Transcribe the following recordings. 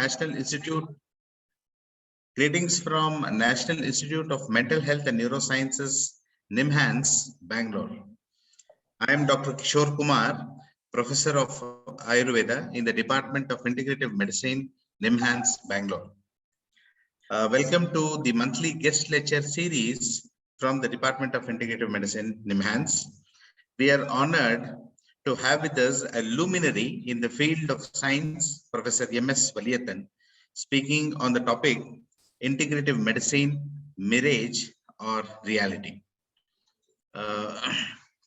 National Institute. Greetings from National Institute of Mental Health and Neurosciences, NIMHANS, Bangalore. I am Dr. Kishore Kumar, Professor of Ayurveda in the Department of Integrative Medicine, NIMHANS, Bangalore. Welcome to the monthly guest lecture series from the Department of Integrative Medicine, NIMHANS. We are honored to have with us a luminary in the field of science, Professor M.S. Valiyathan, speaking on the topic Integrative Medicine, Mirage or Reality.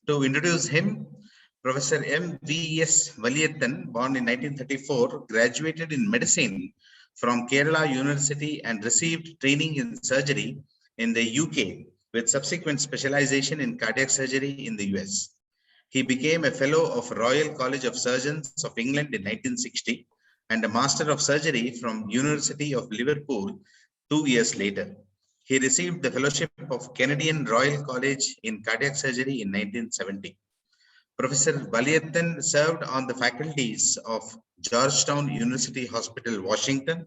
To introduce him, Professor M.V.S. Valiyathan, born in 1934, graduated in medicine from Kerala University and received training in surgery in the UK with subsequent specialization in cardiac surgery in the US. He became a fellow of Royal College of Surgeons of England in 1960 and a Master of Surgery from University of Liverpool 2 years later. He received the fellowship of Canadian Royal College in Cardiac Surgery in 1970. Professor Valiyathan served on the faculties of Georgetown University Hospital, Washington,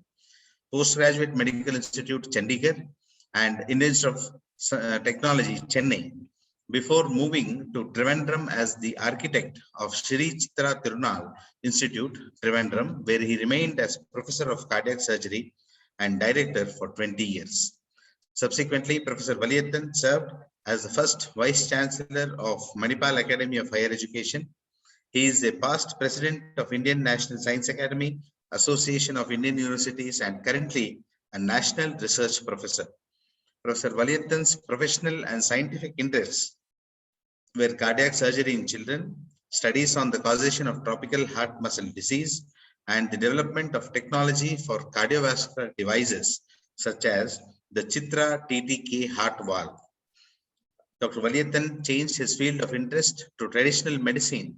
Postgraduate Medical Institute, Chandigarh, and Indian Institute of Technology, Chennai, before moving to Trivandrum as the architect of Shri Chitra Tirunal Institute, Trivandrum, where he remained as Professor of Cardiac Surgery and Director for 20 years. Subsequently, Professor Valiyathan served as the first Vice Chancellor of Manipal Academy of Higher Education. He is a past President of Indian National Science Academy, Association of Indian Universities, and currently a National Research Professor. Professor Valiyathan's professional and scientific interests were cardiac surgery in children, studies on the causation of tropical heart muscle disease, and the development of technology for cardiovascular devices such as the Chitra TTK heart valve. Dr. Valiyathan changed his field of interest to traditional medicine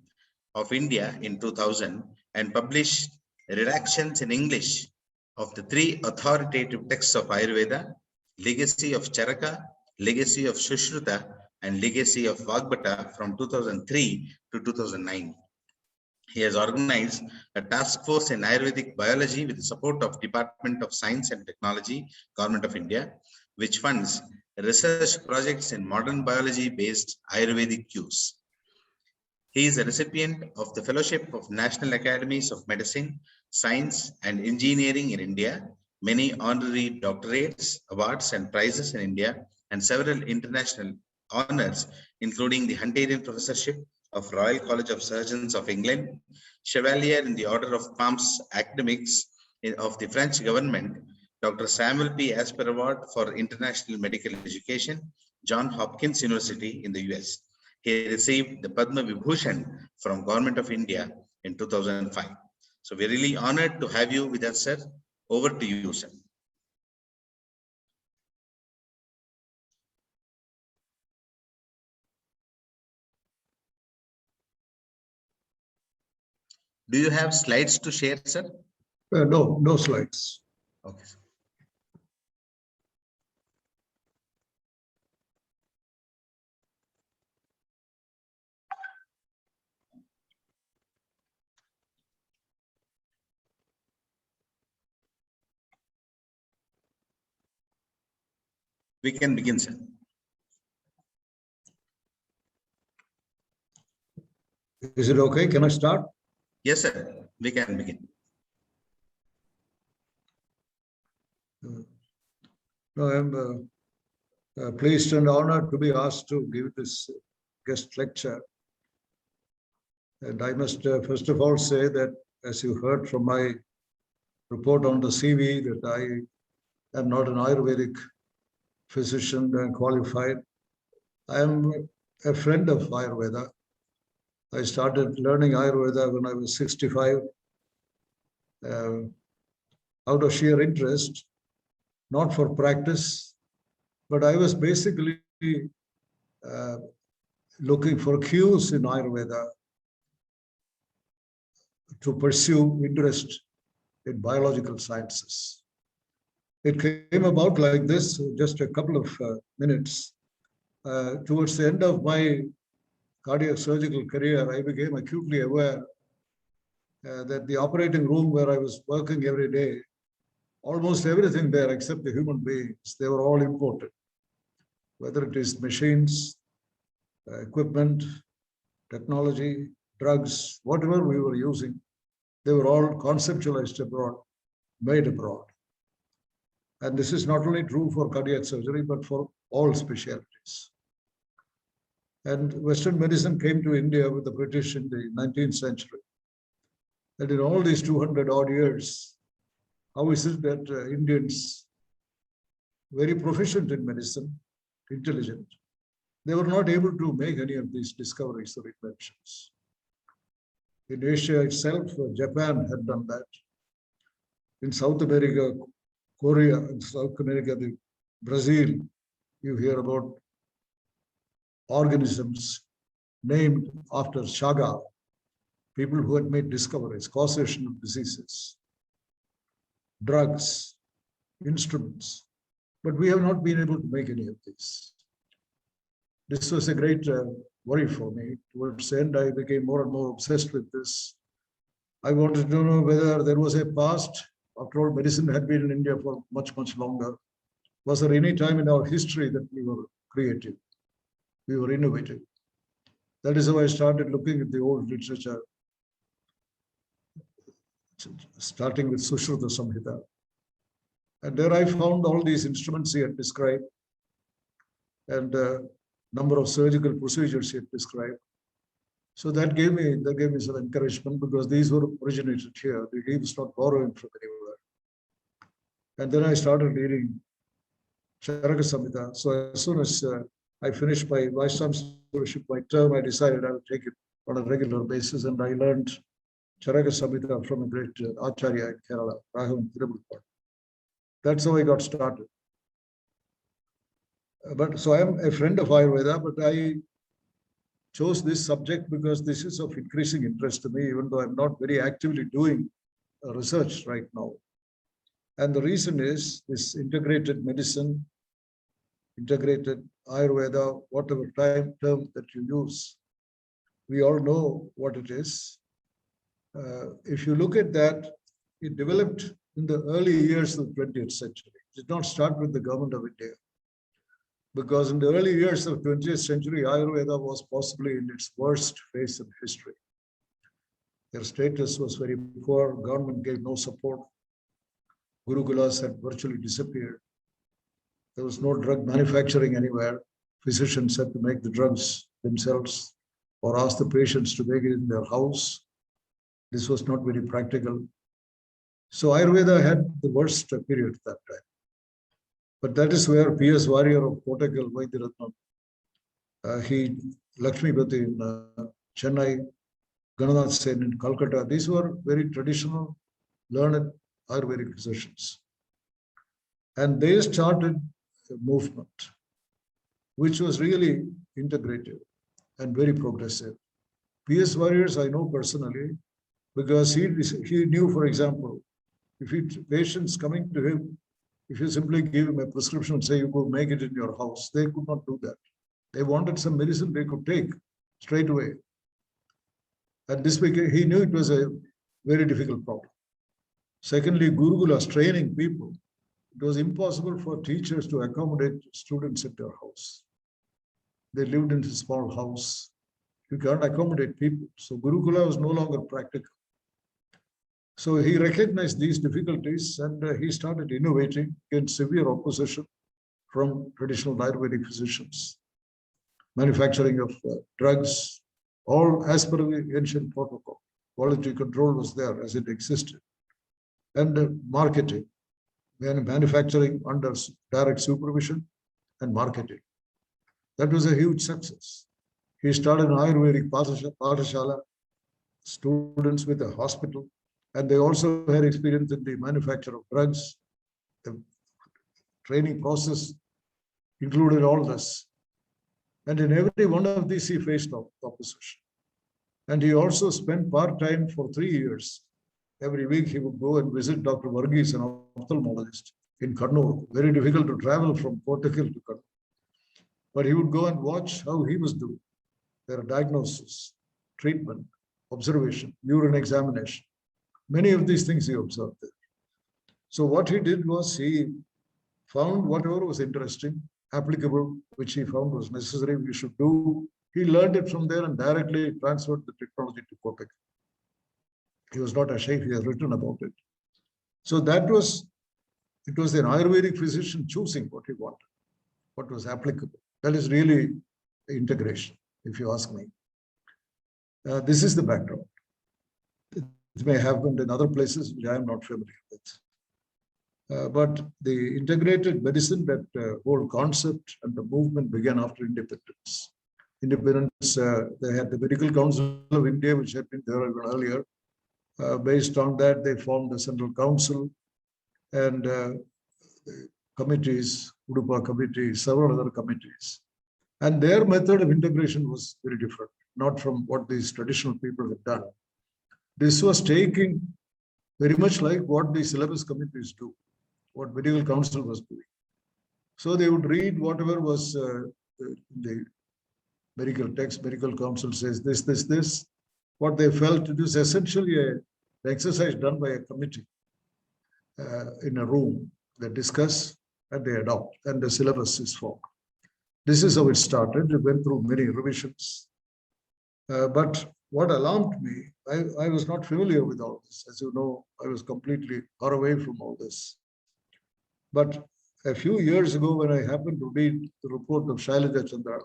of India in 2000 and published redactions in English of the 3 authoritative texts of Ayurveda: Legacy of Charaka, Legacy of Sushruta, and Legacy of Vagbata from 2003 to 2009. He has organized a task force in Ayurvedic biology with the support of Department of Science and Technology, Government of India, which funds research projects in modern biology-based Ayurvedic use. He is a recipient of the Fellowship of National Academies of Medicine, Science, and Engineering in India, many honorary doctorates, awards, and prizes in India, and several international honors, including the Hunterian Professorship of Royal College of Surgeons of England, Chevalier in the Order of Palms Academics of the French government, Dr. Samuel P. Asper Award for International Medical Education, Johns Hopkins University in the US. He received the Padma Vibhushan from Government of India in 2005. So we're really honored to have you with us, sir. Over to you, sir. Do you have slides to share, sir? No slides. Okay, sir. We can begin, sir. Is it okay? Can I start? Yes, sir. We can begin. No, I'm pleased and honored to be asked to give this guest lecture. And I must first of all say that, as you heard from my report on the CV, that I am not an Ayurvedic physician and qualified. I am a friend of Ayurveda. I started learning Ayurveda when I was 65, out of sheer interest, not for practice, but I was basically looking for cues in Ayurveda to pursue interest in biological sciences. It came about like this, just a couple of minutes. Towards the end of my cardiac surgical career, I became acutely aware that the operating room where I was working every day almost everything there except the human beings, they were all imported. Whether it is machines, equipment, technology, drugs, whatever we were using, they were all conceptualized abroad, made abroad. And this is not only true for cardiac surgery, but for all specialties. And Western medicine came to India with the British in the 19th century. And in all these 200 odd years, how is it that Indians, very proficient in medicine, intelligent, they were not able to make any of these discoveries or inventions? In Asia itself, Japan had done that. In South America, Korea, in South America, Brazil, you hear about organisms named after Chaga, people who had made discoveries, causation of diseases, drugs, instruments. But we have not been able to make any of these. This was a great worry for me. Towards the end, I became more and more obsessed with this. I wanted to know whether there was a past. After all, medicine had been in India for much, much longer. Was there any time in our history that we were creative? We were innovative. That is how I started looking at the old literature, starting with Sushruta Samhita. And there I found all these instruments he had described and number of surgical procedures he had described. So that gave me some encouragement, because these were originated here. He was not borrowing from anywhere. And then I started reading Charaka Samhita. So as soon as I finished my vice chancellorship, my term, I decided I would take it on a regular basis, and I learned Charaka Samhita from a great Acharya in Kerala, Raghavan Thirubulpad. That's how I got started. But so I am a friend of Ayurveda, but I chose this subject because this is of increasing interest to me, even though I'm not very actively doing research right now. And the reason is this integrated medicine, integrated Ayurveda, whatever term that you use, we all know what it is. If you look at that, it developed in the early years of the 20th century. It did not start with the government of India. Because in the early years of the 20th century, Ayurveda was possibly in its worst phase in history. Their status was very poor, government gave no support. Gurukulas had virtually disappeared. There was no drug manufacturing anywhere. Physicians had to make the drugs themselves or ask the patients to make it in their house. This was not very practical. So Ayurveda had the worst period at that time. But that is where P.S. Warrior of Kottakkal, Vaidyaratnam, Lakshmipati in Chennai, Gananath Sen in Calcutta, these were very traditional, learned Ayurvedic physicians. And they started a movement which was really integrative and very progressive. P.S. Warriors I know personally, because he knew, for example, if patients coming to him, if you simply give him a prescription and say you go make it in your house, they could not do that. They wanted some medicine they could take straight away. And this became, he knew it was a very difficult problem. Secondly, Gurukulas, training people. It was impossible for teachers to accommodate students at their house. They lived in a small house. You can't accommodate people. So Gurukula was no longer practical. So he recognized these difficulties and he started innovating against severe opposition from traditional Ayurvedic physicians. Manufacturing of drugs, all as per the ancient protocol. Quality control was there as it existed. And marketing, manufacturing under direct supervision and marketing. That was a huge success. He started an Ayurvedic Pathashala, students with a hospital, and they also had experience in the manufacture of drugs. The training process included all this. And in every one of these, he faced opposition. And he also spent part-time for 3 years. Every week, he would go and visit Dr. Varghese, an ophthalmologist in Kannur. Very difficult to travel from Kottakkal to Kannur. But he would go and watch how he was doing. Their diagnosis, treatment, observation, urine examination. Many of these things he observed there. So what he did was he found whatever was interesting, applicable, which he found was necessary, we should do. He learned it from there and directly transferred the technology to Kotak. He was not ashamed, he has written about it. So it was an Ayurvedic physician choosing what he wanted, what was applicable. That is really integration, if you ask me. This is the background. It may have happened in other places which I am not familiar with. But the integrated medicine, that whole concept and the movement began after independence. They had the Medical Council of India, which had been there even earlier. Based on that, they formed the Central Council and the committees, Udupa Committee, several other committees. And their method of integration was very different, not from what these traditional people have done. This was taking very much like what the syllabus committees do, what Medical Council was doing. So they would read whatever was the medical text. Medical Council says this. What they felt it is essentially an exercise done by a committee in a room. They discuss and they adopt, and the syllabus is formed. This is how it started. It went through many revisions. But what alarmed me, I was not familiar with all this. As you know, I was completely far away from all this. But a few years ago, when I happened to read the report of Shailaja Chandra,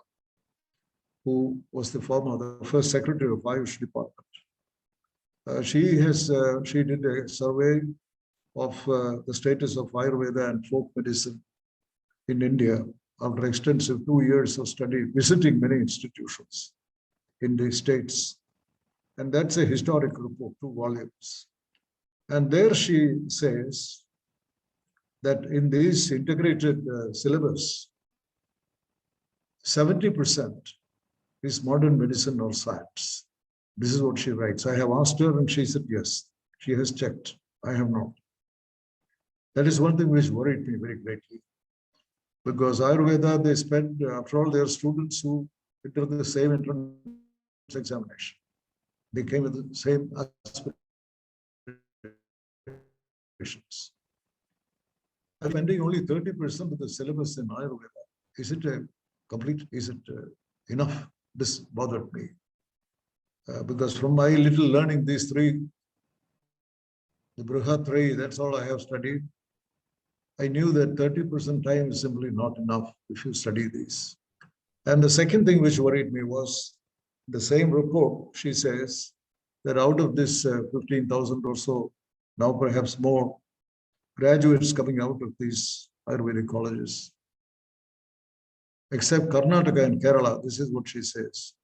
who was the first secretary of Ayush department, she did a survey of the status of Ayurveda and folk medicine in India after extensive 2 years of study, visiting many institutions in the states. And that's a historic report, 2 volumes. And there she says that in this integrated syllabus, 70% is modern medicine or science. This is what she writes. I have asked her and she said, yes, she has checked. I have not. That is one thing which worried me very greatly. Because Ayurveda, they spend, after all, their students who enter the same entrance examination. They came with the same aspirations. Spending only 30% of the syllabus in Ayurveda. Is it enough? This bothered me. Because from my little learning, these 3, the Brihatrayee, that's all I have studied. I knew that 30% time is simply not enough if you study these. And the second thing which worried me was the same report. She says that out of this 15,000 or so, now perhaps more graduates coming out of these Ayurvedic colleges, except Karnataka and Kerala, this is what she says.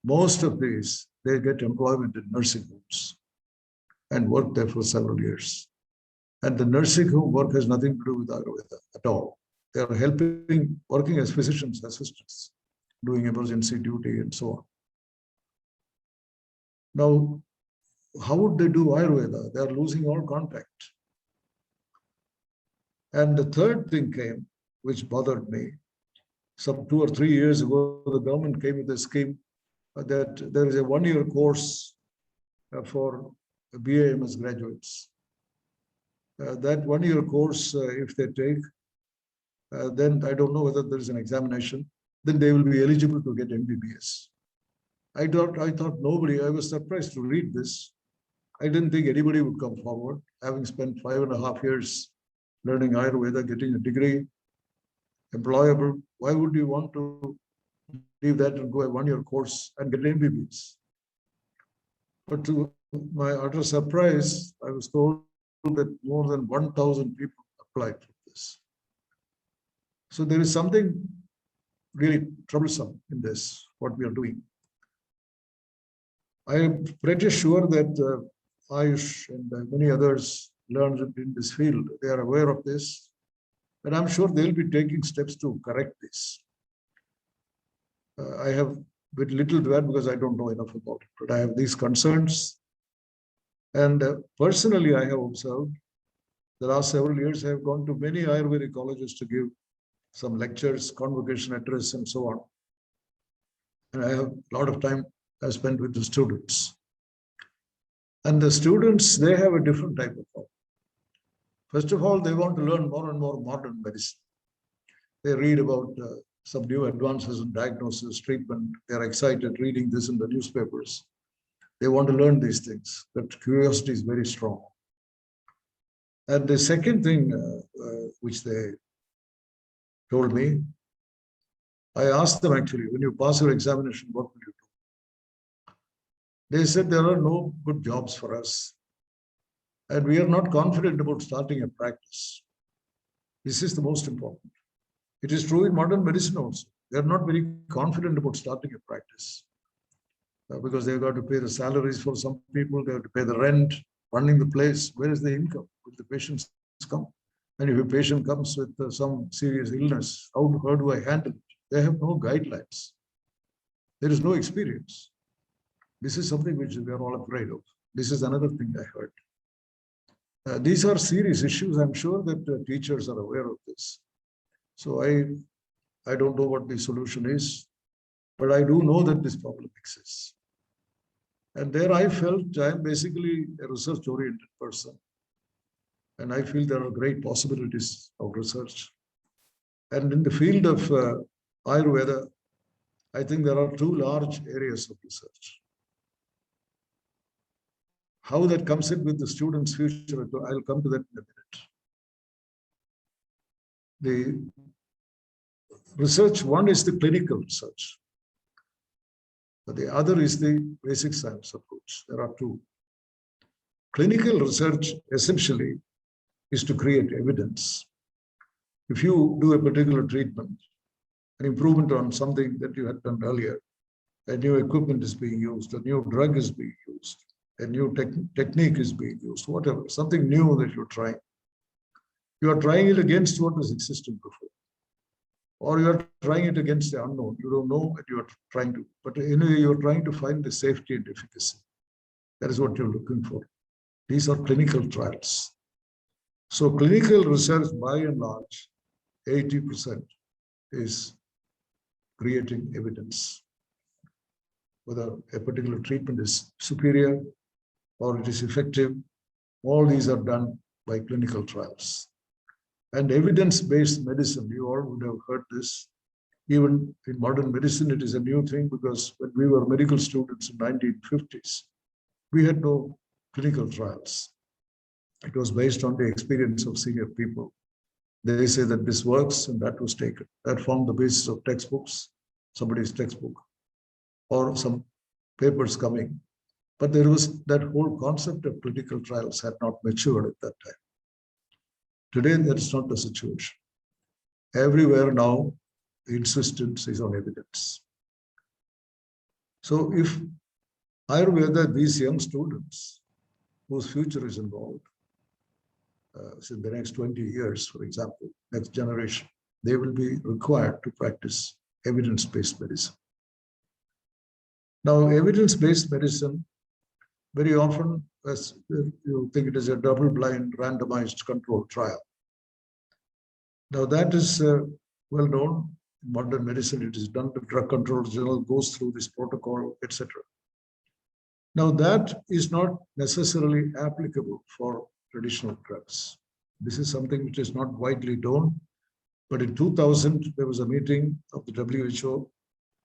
Most of these, they get employment in nursing homes and work there for several years. And the nursing home work has nothing to do with Ayurveda at all. They are working as physicians' assistants, doing emergency duty and so on. Now, how would they do Ayurveda? They are losing all contact. And the third thing came, which bothered me. Some 2 or 3 years ago, the government came with a scheme that there is a 1-year course for BAMS graduates. That 1-year course, if they take, then I don't know whether there is an examination, then they will be eligible to get MBBS. I thought nobody, I was surprised to read this. I didn't think anybody would come forward, having spent 5.5 years learning Ayurveda, getting a degree, employable. Why would you want to leave that and go a 1-year course and get MBBS? But to my utter surprise, I was told that more than 1,000 people applied for this. So there is something really troublesome in this, what we are doing. I am pretty sure that Ayush and many others learned in this field. They are aware of this, and I'm sure they'll be taking steps to correct this. I have very little to add because I don't know enough about it, but I have these concerns. And personally, I have observed the last several years, I have gone to many Ayurvedic colleges to give some lectures, convocation address, and so on. And I have a lot of time I spent with the students. And the students, they have a different type of problem. First of all, they want to learn more and more modern medicine. They read about some new advances in diagnosis, treatment. They're excited reading this in the newspapers. They want to learn these things. That curiosity is very strong. And the second thing which they told me, I asked them actually, when you pass your examination, what will you do? They said there are no good jobs for us. And we are not confident about starting a practice. This is the most important. It is true in modern medicine also. They are not very confident about starting a practice because they've got to pay the salaries for some people, they have to pay the rent, running the place. Where is the income? Will the patients come? And if a patient comes with some serious illness, how do I handle it? They have no guidelines. There is no experience. This is something which we are all afraid of. This is another thing I heard. These are serious issues. I'm sure that teachers are aware of this. So I don't know what the solution is, but I do know that this problem exists. And there I felt I'm basically a research-oriented person. And I feel there are great possibilities of research. And in the field of Ayurveda, I think there are two large areas of research. How that comes in with the students' future, I'll come to that in a minute. The research, one is the clinical research. But the other is the basic science approach. There are two. Clinical research essentially is to create evidence. If you do a particular treatment, an improvement on something that you had done earlier, a new equipment is being used, a new drug is being used, a new technique is being used, whatever, something new that you're trying. You are trying it against what was existing before. Or you are trying it against the unknown. You don't know what you are trying to, but anyway, you're trying to find the safety and efficacy. That is what you're looking for. These are clinical trials. So clinical research, by and large, 80% is creating evidence. Whether a particular treatment is superior or it is effective, all these are done by clinical trials. And evidence-based medicine, you all would have heard this. Even in modern medicine, it is a new thing because when we were medical students in 1950s, we had no clinical trials. It was based on the experience of senior people. They say that this works and that was taken. That formed the basis of textbooks, somebody's textbook, or some papers coming. But there was that whole concept of clinical trials had not matured at that time. Today, that is not the situation. Everywhere now, the insistence is on evidence. So if Ayurveda, these young students whose future is involved, in the next 20 years, for example, next generation, they will be required to practice evidence-based medicine. Now, evidence-based medicine, very often, as you think it is a double-blind, randomized controlled trial. Now, that is well known. In modern medicine, it is done. The Drug Control Journal goes through this protocol, etc. Now, that is not necessarily applicable for traditional drugs. This is something which is not widely known. But in 2000, there was a meeting of the WHO,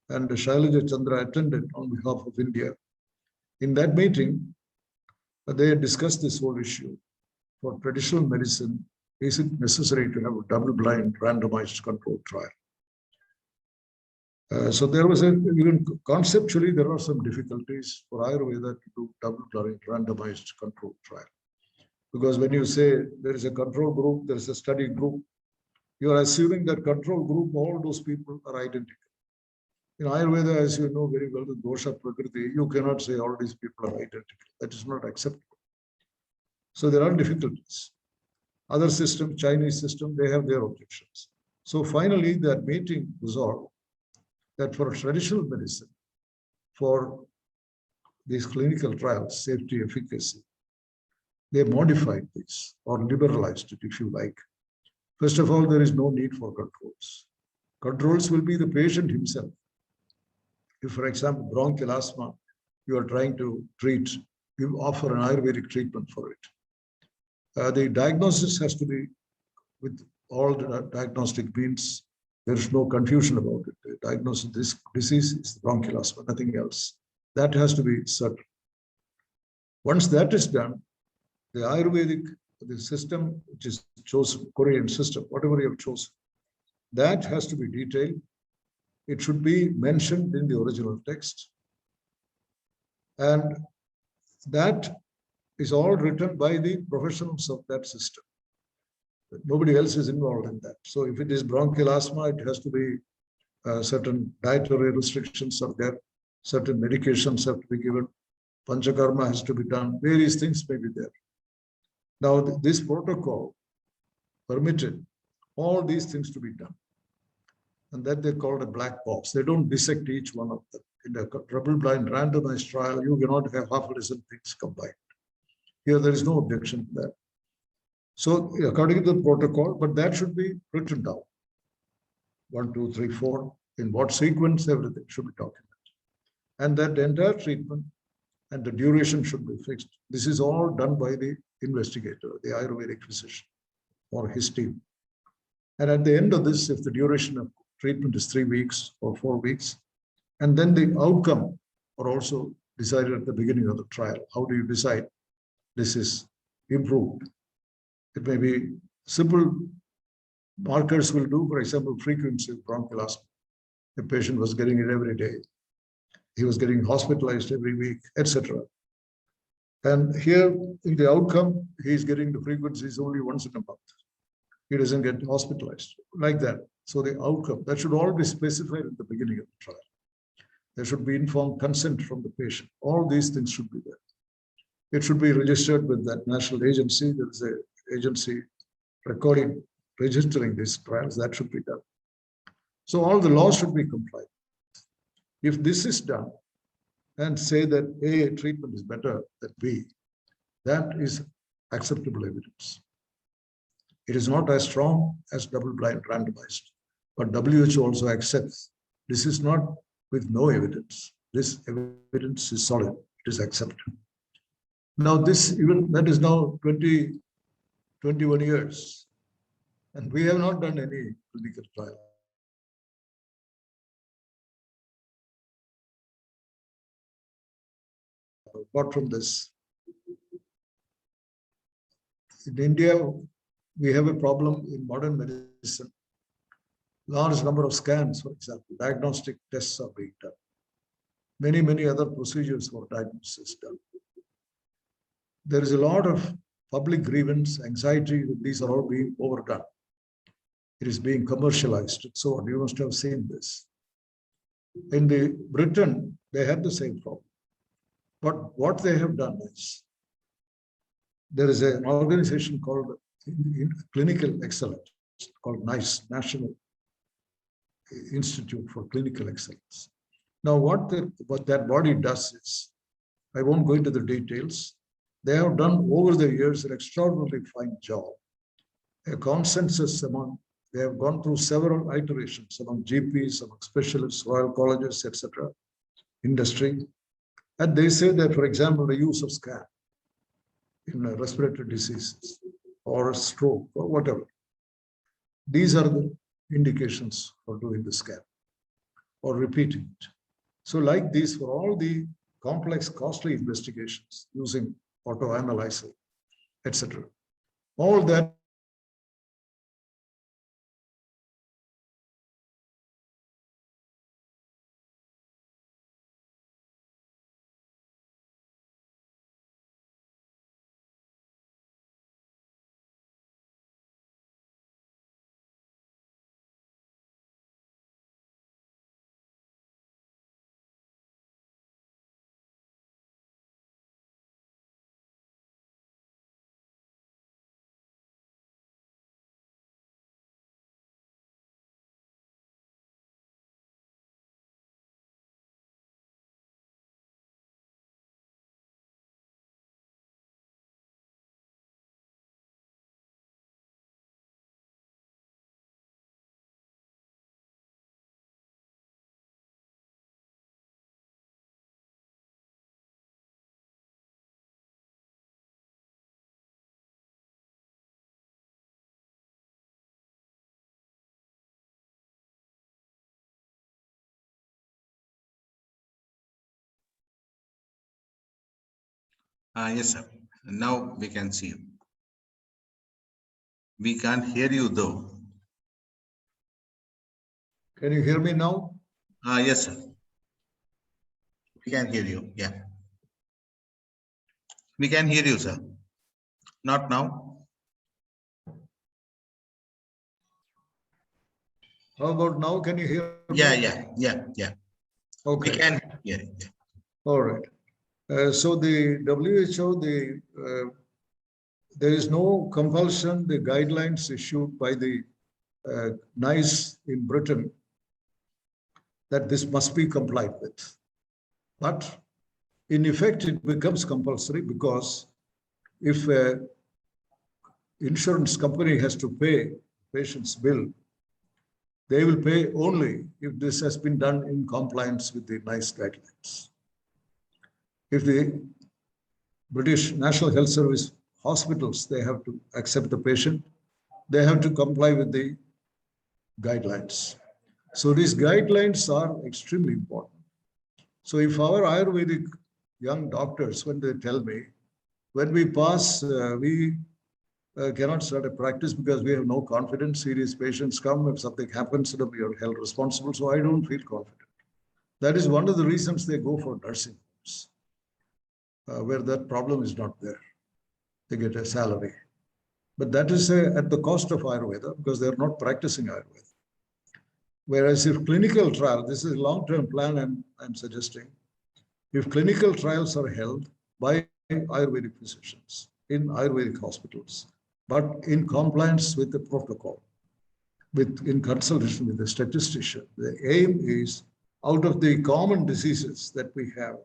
and Shailaja Chandra attended on behalf of India. In that meeting, they discussed this whole issue. For traditional medicine, is it necessary to have a double-blind, randomized controlled trial? So there was even conceptually, there are some difficulties for Ayurveda to do double-blind, randomized controlled trial. Because when you say there is a control group, there is a study group, you are assuming that control group, all those people are identical. In Ayurveda, as you know very well, the dosha prakriti, you cannot say all these people are identical. That is not acceptable. So there are difficulties. Other systems, Chinese system, they have their objections. So finally, that meeting resolved that for traditional medicine, for these clinical trials, safety, efficacy, they modified this or liberalized it, if you like. First of all, there is no need for controls. Controls will be the patient himself. If, for example, bronchial asthma, you are trying to treat, you offer an Ayurvedic treatment for it. The diagnosis has to be with all the diagnostic means. There is no confusion about it. The diagnosis of this disease is bronchial asthma, nothing else. That has to be certain. Once that is done, the Ayurvedic, the system which is chosen, Korean system, whatever you have chosen, that has to be detailed. It should be mentioned in the original text. And that is all written by the professionals of that system. Nobody else is involved in that. So if it is bronchial asthma, it has to be certain dietary restrictions are there, certain medications have to be given, panchakarma has to be done, various things may be there. Now, this protocol permitted all these things to be done. And that they called a black box. They don't dissect each one of them. In a double-blind randomized trial, you cannot have half a dozen things combined. Here, there is no objection to that. So, according to the protocol, but that should be written down. 1, 2, 3, 4, in what sequence, everything should be documented. And that entire treatment and the duration should be fixed. This is all done by the investigator, the Ayurvedic physician, or his team. And at the end of this, if the duration of treatment is 3 weeks or 4 weeks, and then the outcome are also decided at the beginning of the trial. How do you decide this is improved? It may be simple markers will do, for example, frequency of bronchial asthma. The patient was getting it every day. He was getting hospitalized every week, etc. And here in the outcome, he's getting the frequencies only once in a month. He doesn't get hospitalized like that. So the outcome, that should all be specified at the beginning of the trial. There should be informed consent from the patient. All these things should be there. It should be registered with that national agency. There is an agency registering these trials. That should be done. So all the laws should be complied. If this is done and say that A, treatment is better than B, that is acceptable evidence. It is not as strong as double-blind randomized, but WHO also accepts this is not with no evidence. This evidence is solid. It is accepted. Now this, even that is now 21 years, and we have not done any clinical trial. Apart from this, in India, we have a problem in modern medicine. Large number of scans, for example, diagnostic tests are being done. Many other procedures for diagnosis done. There is a lot of public grievance, anxiety that these are all being overdone. It is being commercialized and so on. You must have seen this. In Britain, they had the same problem. But what they have done is, there is an organization called Clinical Excellence, called NICE, National Institute for Clinical Excellence. Now, what that body does is, I won't go into the details. They have done over the years an extraordinarily fine job. A consensus among, they have gone through several iterations among GPs, among specialists, royal colleges, etc., industry. And they say that, for example, the use of scan in respiratory diseases or stroke or whatever, these are the indications for doing the scan or repeating it. So like these, for all the complex, costly investigations using autoanalyzer, etc., all that Yes, sir. Now we can see you. We can't hear you though. Can you hear me now? Yes, sir. We can hear you. Yeah. We can hear you, sir. Not now. How about now? Can you hear me? Yeah. We Okay, can hear it. all right. So the WHO, there is no compulsion, the guidelines issued by the NICE in Britain that this must be complied with. But in effect, it becomes compulsory because if an insurance company has to pay patient's bill, they will pay only if this has been done in compliance with the NICE guidelines. If the British National Health Service hospitals, they have to accept the patient, they have to comply with the guidelines. So these guidelines are extremely important. So if our Ayurvedic young doctors, when they tell me, when we pass, we cannot start a practice because we have no confidence. Serious patients come, if something happens, we are held responsible. So I don't feel confident. That is one of the reasons they go for nursing homes, where that problem is not there. They get a salary. But that is at the cost of Ayurveda because they are not practicing Ayurveda. Whereas if clinical trial, this is a long-term plan I'm suggesting, if clinical trials are held by Ayurvedic physicians in Ayurvedic hospitals, but in compliance with the protocol, in consultation with the statistician, the aim is out of the common diseases that we have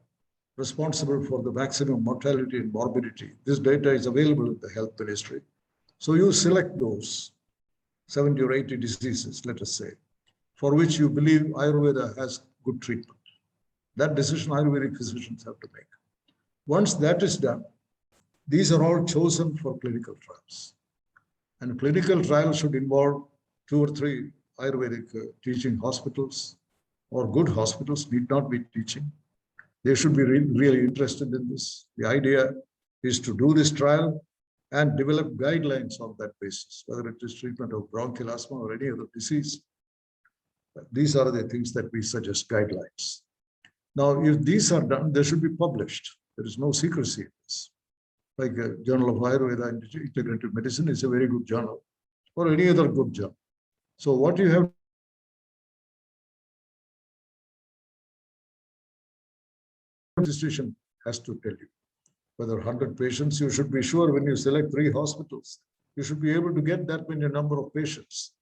responsible for the maximum mortality and morbidity. This data is available in the health ministry. So you select those 70 or 80 diseases, let us say, for which you believe Ayurveda has good treatment. That decision Ayurvedic physicians have to make. Once that is done, these are all chosen for clinical trials. And clinical trials should involve 2 or 3 Ayurvedic teaching hospitals, or good hospitals need not be teaching. They should be really interested in this. The idea is to do this trial and develop guidelines on that basis, whether it is treatment of bronchial asthma or any other disease. These are the things that we suggest, guidelines. Now, if these are done, they should be published. There is no secrecy in this. Like a Journal of Ayurveda and Integrative Medicine is a very good journal, or any other good journal. So what you have institution has to tell you. Whether 100 patients, you should be sure when you select 3 hospitals, you should be able to get that many number of patients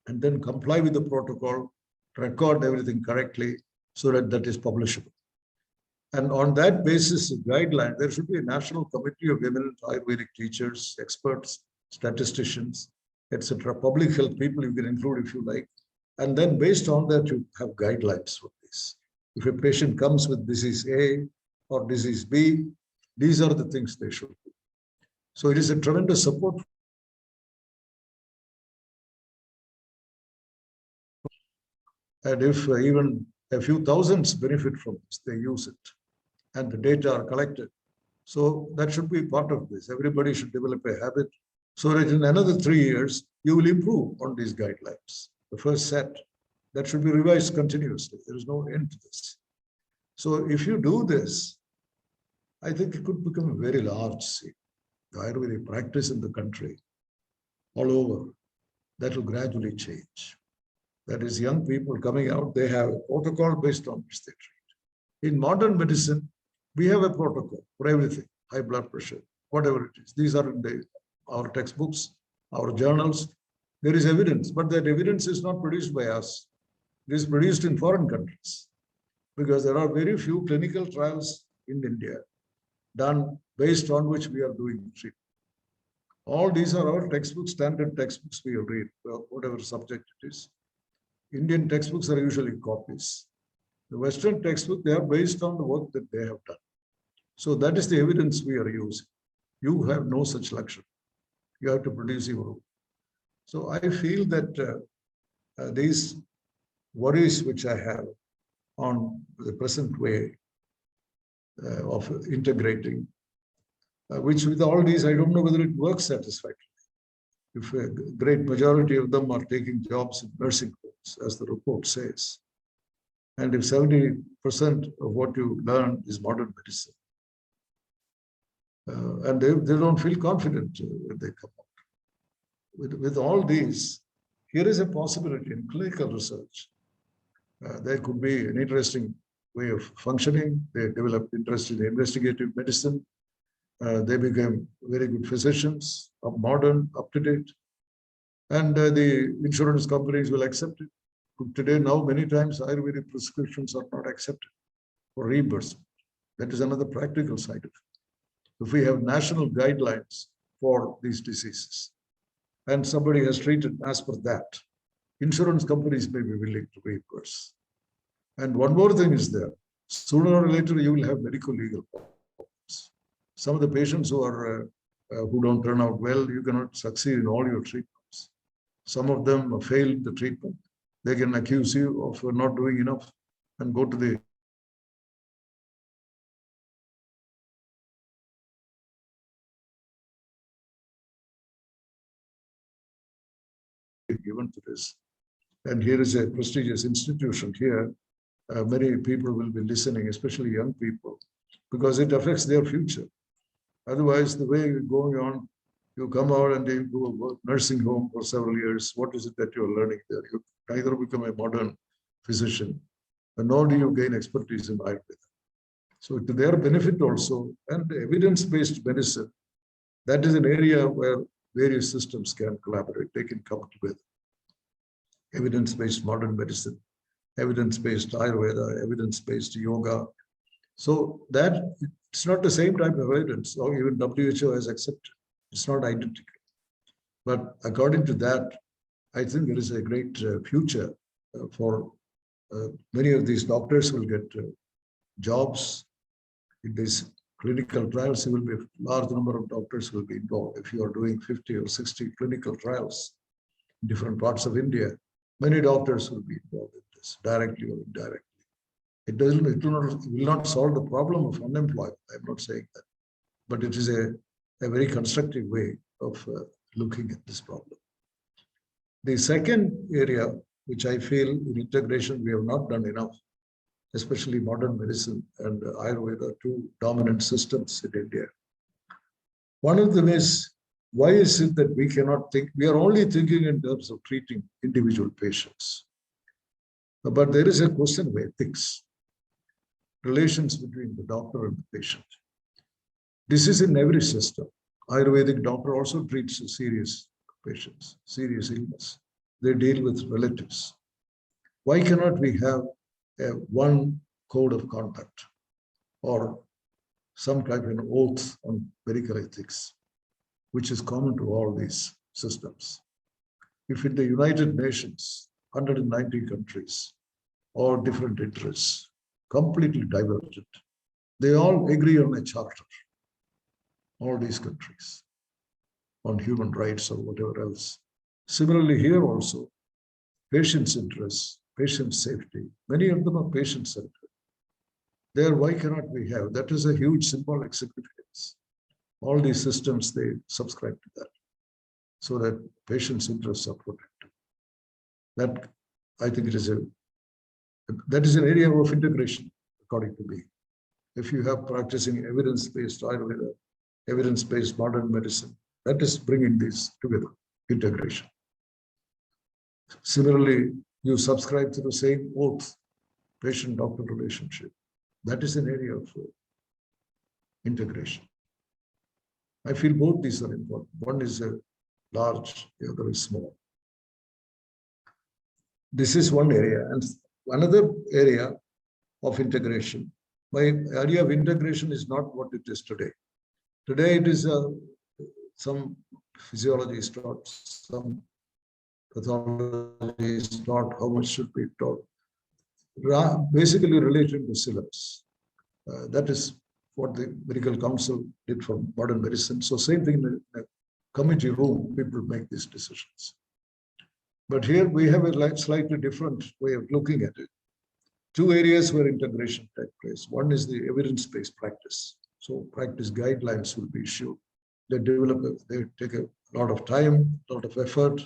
and then comply with the protocol, record everything correctly so that that is publishable. And on that basis, guideline, there should be a national committee of eminent Ayurvedic teachers, experts, statisticians, etc. Public health people you can include if you like. And then based on that, you have guidelines for this. If a patient comes with disease A or disease B, these are the things they should do. So it is a tremendous support. And if even a few thousands benefit from this, they use it, and the data are collected. So that should be part of this. Everybody should develop a habit so that in another 3 years, you will improve on these guidelines. The first set, that should be revised continuously. There is no end to this. So if you do this, I think it could become a very large scene. The Ayurvedic practice in the country, all over, that will gradually change. That is, young people coming out, they have a protocol based on which they treat. In modern medicine, we have a protocol for everything, high blood pressure, whatever it is. These are in our textbooks, our journals. There is evidence, but that evidence is not produced by us. It is produced in foreign countries because there are very few clinical trials in India done based on which we are doing treatment. All these are our textbooks, standard textbooks we read, whatever subject it is. Indian textbooks are usually copies. The Western textbook, they are based on the work that they have done. So that is the evidence we are using. You have no such luxury. You have to produce your own. So I feel that these worries which I have on the present way of integrating which with all these, I don't know whether it works satisfactorily. If a great majority of them are taking jobs in nursing homes, as the report says, and if 70% of what you learn is modern medicine, and they don't feel confident when they come out. With all these, here is a possibility in clinical research. There could be an interesting way of functioning. They developed interest in investigative medicine. They became very good physicians, modern, up to date. And the insurance companies will accept it. Today, now, many times, Ayurvedic prescriptions are not accepted for reimbursement. That is another practical side of it. If we have national guidelines for these diseases, and somebody has treated as per that, insurance companies may be willing to reimburse. And one more thing is there. Sooner or later, you will have medical legal problems. Some of the patients who don't turn out well, you cannot succeed in all your treatments. Some of them failed the treatment. They can accuse you of not doing enough and go to the given to this. And here is a prestigious institution here. Many people will be listening, especially young people, because it affects their future. Otherwise, the way you're going on, you come out and you go to a nursing home for several years. What is it that you're learning there? You neither become a modern physician, nor do you gain expertise in Ayurveda. So to their benefit also, and evidence-based medicine, that is an area where various systems can collaborate. They can come together. Evidence-based modern medicine, evidence-based Ayurveda, evidence-based yoga. So that it's not the same type of evidence, or even WHO has accepted. It's not identical. But according to that, I think there is a great future for many of these doctors will get jobs in these clinical trials. There will be a large number of doctors will be involved. If you are doing 50 or 60 clinical trials in different parts of India, many doctors will be involved in this, directly or indirectly. It will not solve the problem of unemployment. I'm not saying that, but it is a very constructive way of looking at this problem. The second area, which I feel in integration we have not done enough, especially modern medicine and Ayurveda, two dominant systems in India. One of them is, why is it that we cannot think, we are only thinking in terms of treating individual patients. But there is a question of ethics, relations between the doctor and the patient. This is in every system. Ayurvedic doctor also treats serious patients, serious illness. They deal with relatives. Why cannot we have one code of conduct or some type of an oath on medical ethics, which is common to all these systems? If in the United Nations, 190 countries, all different interests, completely divergent, they all agree on a charter, all these countries, on human rights or whatever else. Similarly, here also, patients' interests, patient safety, many of them are patient-centered. There, why cannot we have? That is a huge symbolic significance. All these systems, they subscribe to that, so that patients' interests are protected. That, I think it is that is an area of integration, according to me. If you have practicing evidence-based Ayurveda, evidence-based modern medicine, that is bringing these together, integration. Similarly, you subscribe to the same oath, patient-doctor relationship. That is an area of integration. I feel both these are important. One is large, the other is small. This is one area. And another area of integration. My idea of integration is not what it is today. Today it is some physiology is taught, some pathology is taught, how much should be taught. Basically related to syllabus. That is what the medical council did for modern medicine. So same thing in the committee room, people make these decisions. But here we have a slightly different way of looking at it. 2 areas where integration takes place. One is the evidence-based practice. That is bringing So practice guidelines will be issued. They take a lot of time, a lot of effort,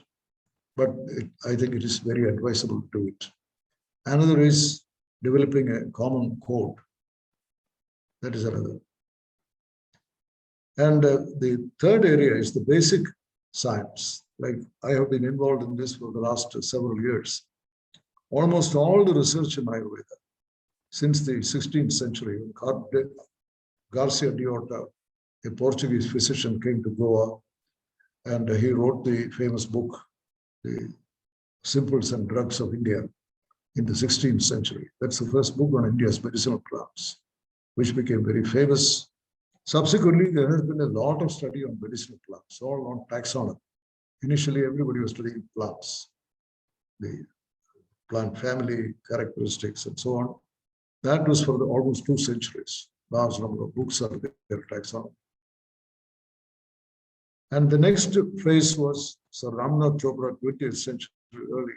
but I think it is very advisable to do it. Another is developing a common code. That is another. And the third area is the basic science. Like I have been involved in this for the last several years. Almost all the research in Ayurveda since the 16th century, when Garcia de Orta, a Portuguese physician, came to Goa, and he wrote the famous book, The Simples and Drugs of India, in the 16th century. That's the first book on India's medicinal plants, which became very famous. Subsequently, there has been a lot of study on medicinal plants, all on taxonomy. Initially, everybody was studying plants, the plant family, characteristics, and so on. That was for almost 2 centuries. Large number of books are there, taxonomy. And the next phase was Sir Ramnath Chopra, 20th century early,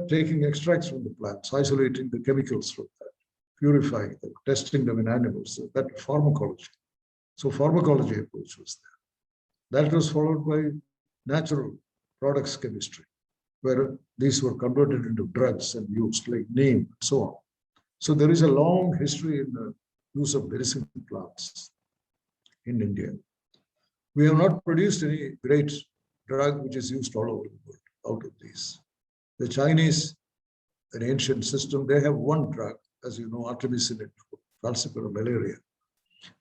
taking extracts from the plants, isolating the chemicals from that, purifying them, testing them in animals, that pharmacology. So pharmacology approach was there. That was followed by natural products chemistry, where these were converted into drugs and used, like neem and so on. So there is a long history in the use of medicinal plants in India. We have not produced any great drug which is used all over the world out of these. The Chinese, an ancient system, they have one drug, as you know, artemisinin, falciparum malaria.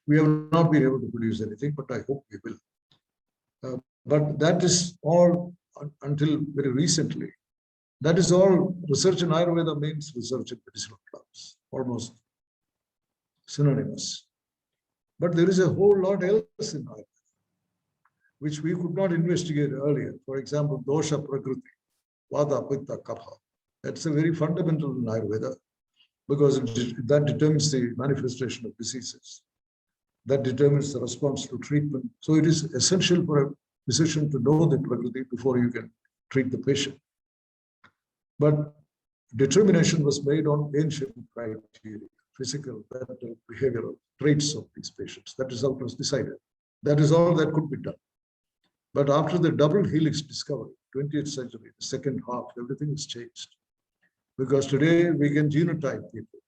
We have not been able to produce anything, but I hope we will. But that is all until very recently. That is all. Research in Ayurveda means research in medicinal plants, almost synonymous. But there is a whole lot else in Ayurveda, which we could not investigate earlier. For example, dosha prakriti, vata, pitta, kapha. That's a very fundamental in Ayurveda, because that determines the manifestation of diseases. That determines the response to treatment. So it is essential for a physician to know the prakriti before you can treat the patient. But determination was made on ancient criteria, physical, mental, behavioral traits of these patients. That is how it was decided. That is all that could be done. But after the double helix discovery, 20th century, the second half, everything has changed. Because today we can genotype people.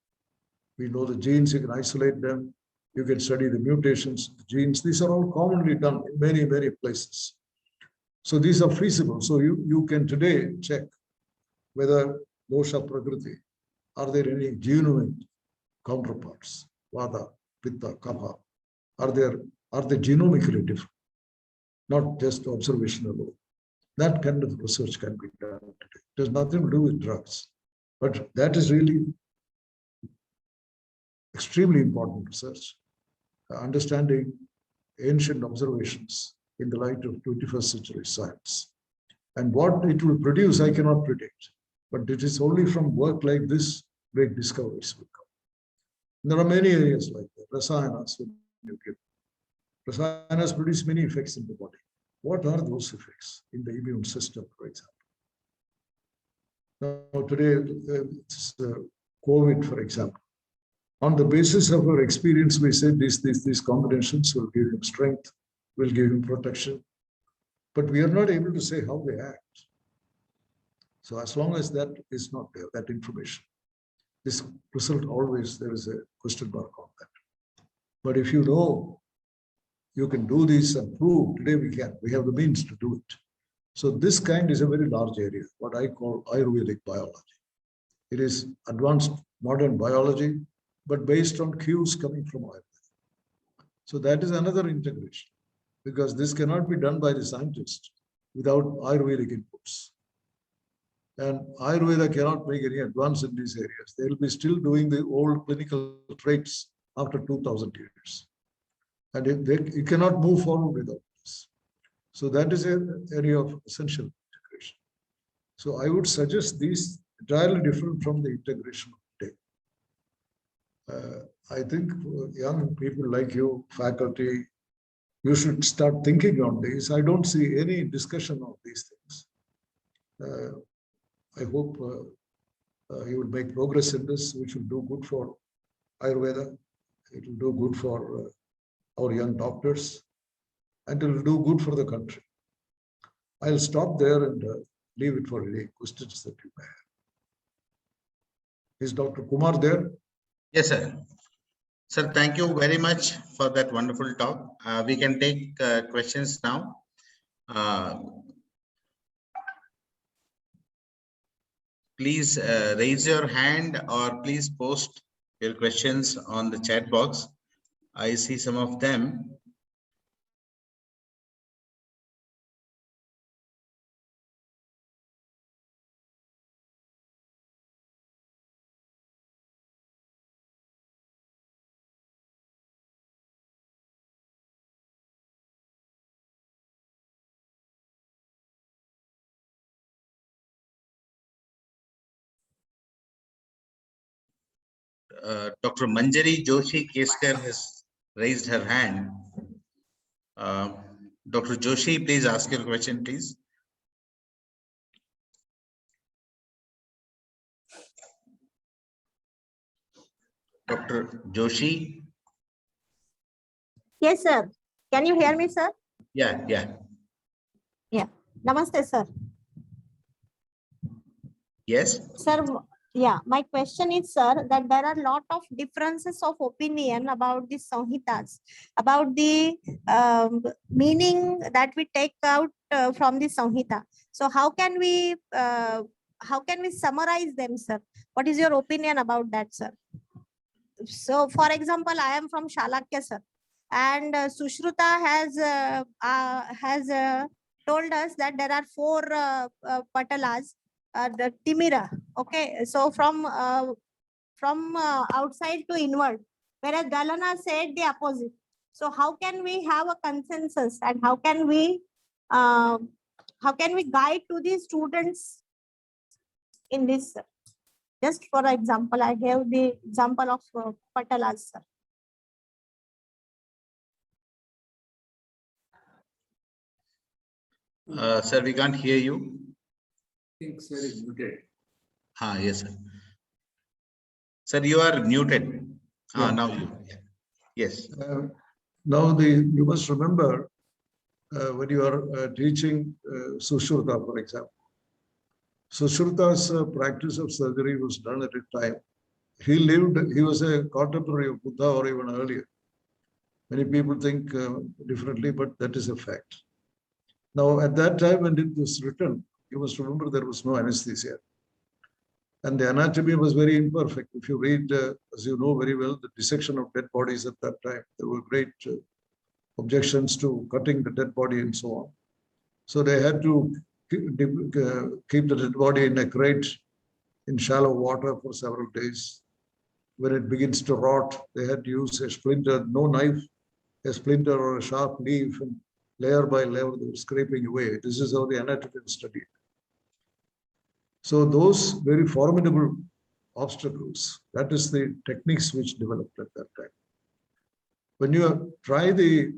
We know the genes, you can isolate them, you can study the mutations of the genes. These are all commonly done in many, many places. So these are feasible. So you can today check whether dosha prakriti, are there any genuine counterparts, vata, pitta, kapha, are they genomically different, not just observation alone. That kind of research can be done today. It has nothing to do with drugs, but that is really extremely important research, understanding ancient observations in the light of 21st century science. And what it will produce, I cannot predict, but it is only from work like this great discoveries will come. And there are many areas like that. Rasayanas, when you give. Rasayanas produce many effects in the body. What are those effects in the immune system, for example? Now, today, it's COVID, for example. On the basis of our experience, we say these combinations will give him strength, will give him protection, but we are not able to say how they act. So as long as that is not there, that information, this result always, there is a question mark on that. But if you know, you can do this and prove, today we have the means to do it. So this kind is a very large area, what I call Ayurvedic biology. It is advanced modern biology, but based on cues coming from Ayurveda. So that is another integration, because this cannot be done by the scientist without Ayurvedic inputs. And Ayurveda cannot make any advance in these areas. They will be still doing the old clinical traits after 2000 years. And it cannot move forward without this. So that is an area of essential integration. So I would suggest these entirely different from the integration of today. I think young people like you, faculty, you should start thinking on this. I don't see any discussion of these things. I hope you will make progress in this, which will do good for Ayurveda, It will do good for our young doctors, and it will do good for the country. I'll stop there and leave it for any questions that you may have. Is Dr. Kumar there? Yes, sir. Sir, thank you very much for that wonderful talk. We can take questions now. Please raise your hand or please post your questions on the chat box. I see some of them. Dr. Manjari Joshi Keskar has raised her hand. Dr. Joshi, please ask your question, please. Dr. Joshi. Yes, sir. Can you hear me, sir? Yeah. Yeah. Namaste, sir. Yes. Sir, yeah, my question is, sir, that there are a lot of differences of opinion about the Samhitas, about the meaning that we take out from the Samhita. So how can we summarize them, sir? What is your opinion about that, sir? So, for example, I am from Shalakya, sir, and Sushruta has told us that there are 4 patalas, the Timira. Okay, so from outside to inward, whereas Galana said the opposite. So, how can we have a consensus, and how can we guide to the students in this, sir? Just for example, I have the example of patalas, sir. Sir, we can't hear you. I think sir is muted. Yes, sir. Sir, you are muted. Yeah. Now you. Yes. Now you must remember when you are teaching Sushruta, for example. Sushruta's practice of surgery was done at a time. He was a contemporary of Buddha or even earlier. Many people think differently, but that is a fact. Now, at that time when it was written, you must remember there was no anesthesia. And the anatomy was very imperfect. If you read, as you know very well, the dissection of dead bodies at that time, there were great objections to cutting the dead body and so on. So they had to keep the dead body in a crate in shallow water for several days. When it begins to rot, they had to use a splinter, no knife, a splinter or a sharp leaf, and layer by layer they were scraping away. This is how the anatomy was studied. So those very formidable obstacles, that is the techniques which developed at that time. When you try the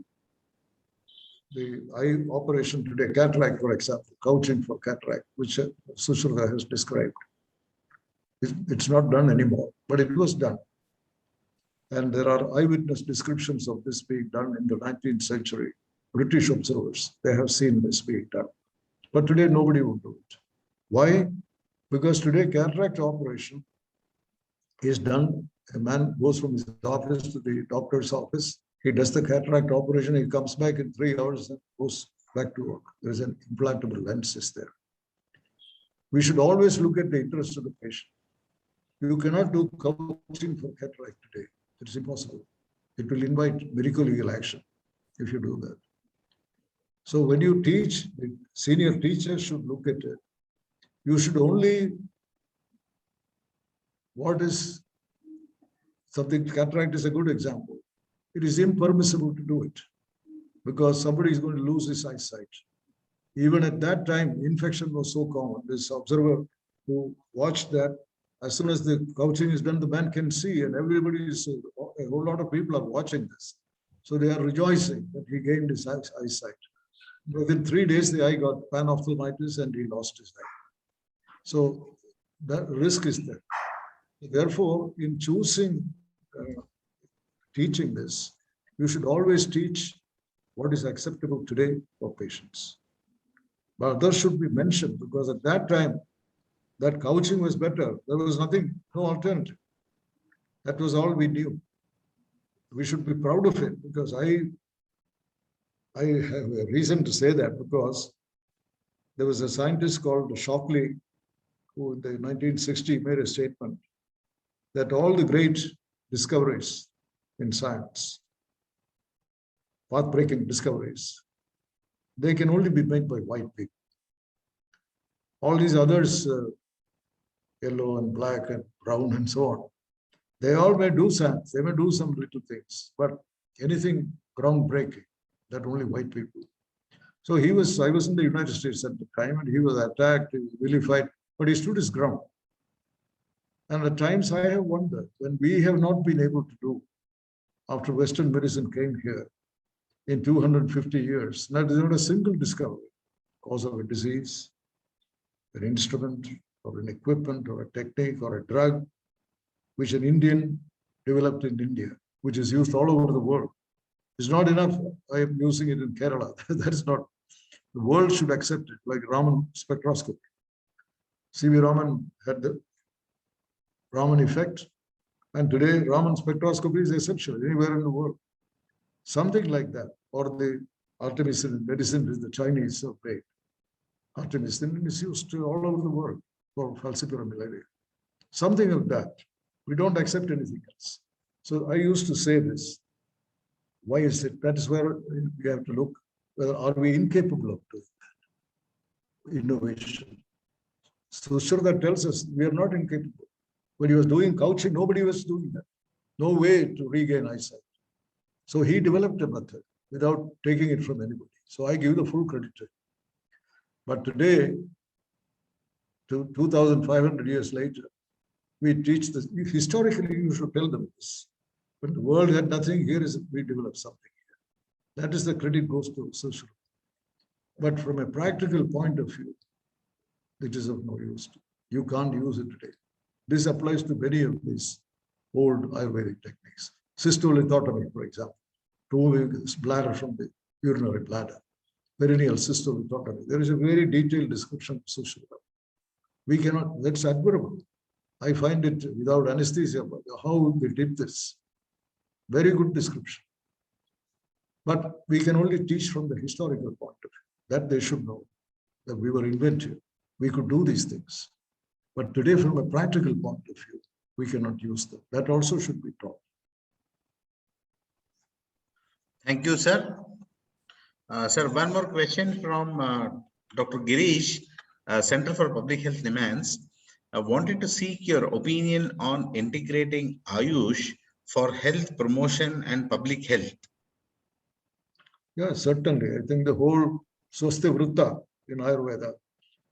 eye operation today, cataract, for example, couching for cataract, which Sushruta has described, it's not done anymore, but it was done. And there are eyewitness descriptions of this being done in the 19th century. British observers, they have seen this being done. But today, nobody will do it. Why? Because today, cataract operation is done. A man goes from his office to the doctor's office. He does the cataract operation. He comes back in 3 hours and goes back to work. There's an implantable lens is there. We should always look at the interest of the patient. You cannot do couching for cataract today. It's impossible. It will invite medical legal action if you do that. So when you teach, the senior teachers should look at it. You should only, what is something, cataract is a good example. It is impermissible to do it because somebody is going to lose his eyesight. Even at that time, infection was so common. This observer who watched that, as soon as the couching is done, the man can see, and everybody is, a whole lot of people are watching this. So they are rejoicing that he gained his eyesight. Within 3 days, the eye got panophthalmitis and he lost his eye. So that risk is there. Therefore, in choosing teaching this, you should always teach what is acceptable today for patients. But others should be mentioned because at that time, that couching was better. There was nothing, no alternative. That was all we knew. We should be proud of it because I have a reason to say that because there was a scientist called Shockley who in the 1960 made a statement that all the great discoveries in science, path-breaking discoveries, they can only be made by white people. All these others, yellow and black and brown and so on, they all may do science, they may do some little things, but anything groundbreaking, that only white people. So I was in the United States at the time and he was attacked, he was vilified, but he stood his ground. And at times I have wondered when we have not been able to do after Western medicine came here in 250 years, not a single discovery, cause of a disease, an instrument or an equipment or a technique or a drug, which an Indian developed in India, which is used all over the world. It's not enough. I am using it in Kerala. That is not, the world should accept it, like Raman spectroscopy. C.V. Raman had the Raman effect, and today Raman spectroscopy is essential anywhere in the world. Something like that, or the artemisinin medicine is the Chinese way. Artemisinin is used all over the world for falciparum malaria. Something of that. We don't accept anything else. So I used to say this. Why is it? That is where we have to look. Whether are we incapable of doing that? Innovation. Sushruta tells us we are not incapable. When he was doing couching, nobody was doing that. No way to regain eyesight. So he developed a method without taking it from anybody. So I give the full credit to him. But today, 2,500 years later, we teach this. Historically, you should tell them this. When the world had nothing, here is we develop something here. That is the credit goes to Sushruta. But from a practical point of view, it is of no use. You can't use it today. This applies to many of these old Ayurvedic techniques. Cystolithotomy, for example, to remove bladder from the urinary bladder. Perineal cystolithotomy. There is a very detailed description of Sushruta. We cannot, that's admirable. I find it without anesthesia, how they did this. Very good description. But we can only teach from the historical point of view. That they should know that we were inventive. We could do these things. But today, from a practical point of view, we cannot use them. That also should be taught. Thank you, sir. Sir, one more question from Dr. Girish, Center for Public Health, Nimans. I wanted to seek your opinion on integrating Ayush for health promotion and public health. Yeah, certainly. I think the whole Swasthi Vritta in Ayurveda,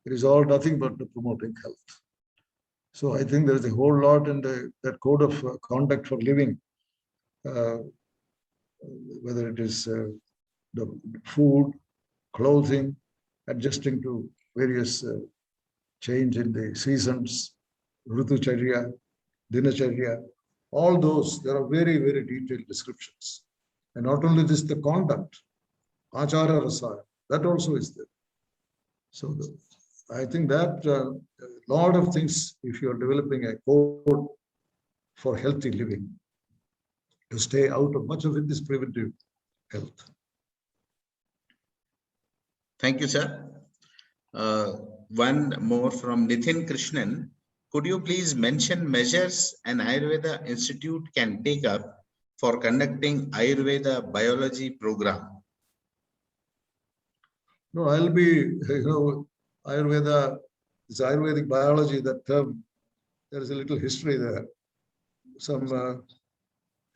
it is all nothing but promoting health. So I think there is a whole lot in that code of conduct for living, whether it is the food, clothing, adjusting to various change in the seasons, Ritucharya, Dinacharya, all those, there are very, very detailed descriptions. And not only this, the conduct, Achara Rasa, that also is there. So I think that a lot of things, if you are developing a code for healthy living, to stay out of much of it is preventive health. Thank you, sir. One more from Nithin Krishnan. Could you please mention measures an Ayurveda Institute can take up for conducting Ayurveda biology program? No, I'll be, Ayurveda, it's Ayurvedic biology, that term, there is a little history there. Some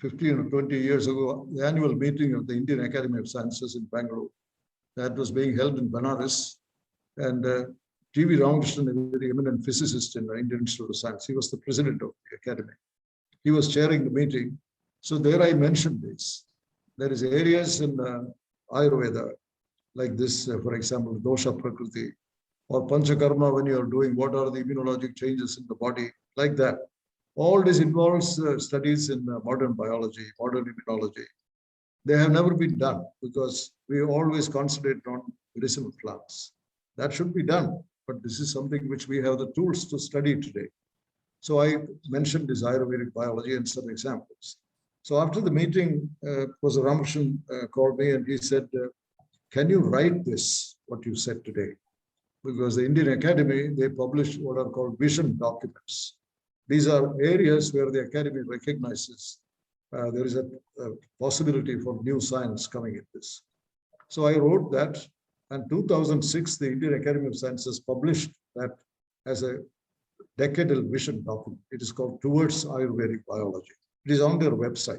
15 or 20 years ago, the annual meeting of the Indian Academy of Sciences in Bangalore, that was being held in Banaras. And T.V. Ramakrishnan, a very eminent physicist in the Indian Institute of Science, he was the president of the academy. He was chairing the meeting. So there I mentioned this. There is areas in Ayurveda, like this, for example, dosha prakriti, or panchakarma when you are doing what are the immunologic changes in the body, like that. All this involves studies in modern biology, modern immunology. They have never been done because we always concentrate on medicinal plants. That should be done, but this is something which we have the tools to study today. So I mentioned this Ayurvedic biology and some examples. So after the meeting, Professor Ramakrishnan called me and he said, can you write this, what you said today? Because the Indian Academy, they publish what are called vision documents. These are areas where the Academy recognizes there is a possibility for new science coming in this. So I wrote that, and 2006, the Indian Academy of Sciences published that as a decadal vision document. It is called Towards Ayurvedic Biology. It is on their website.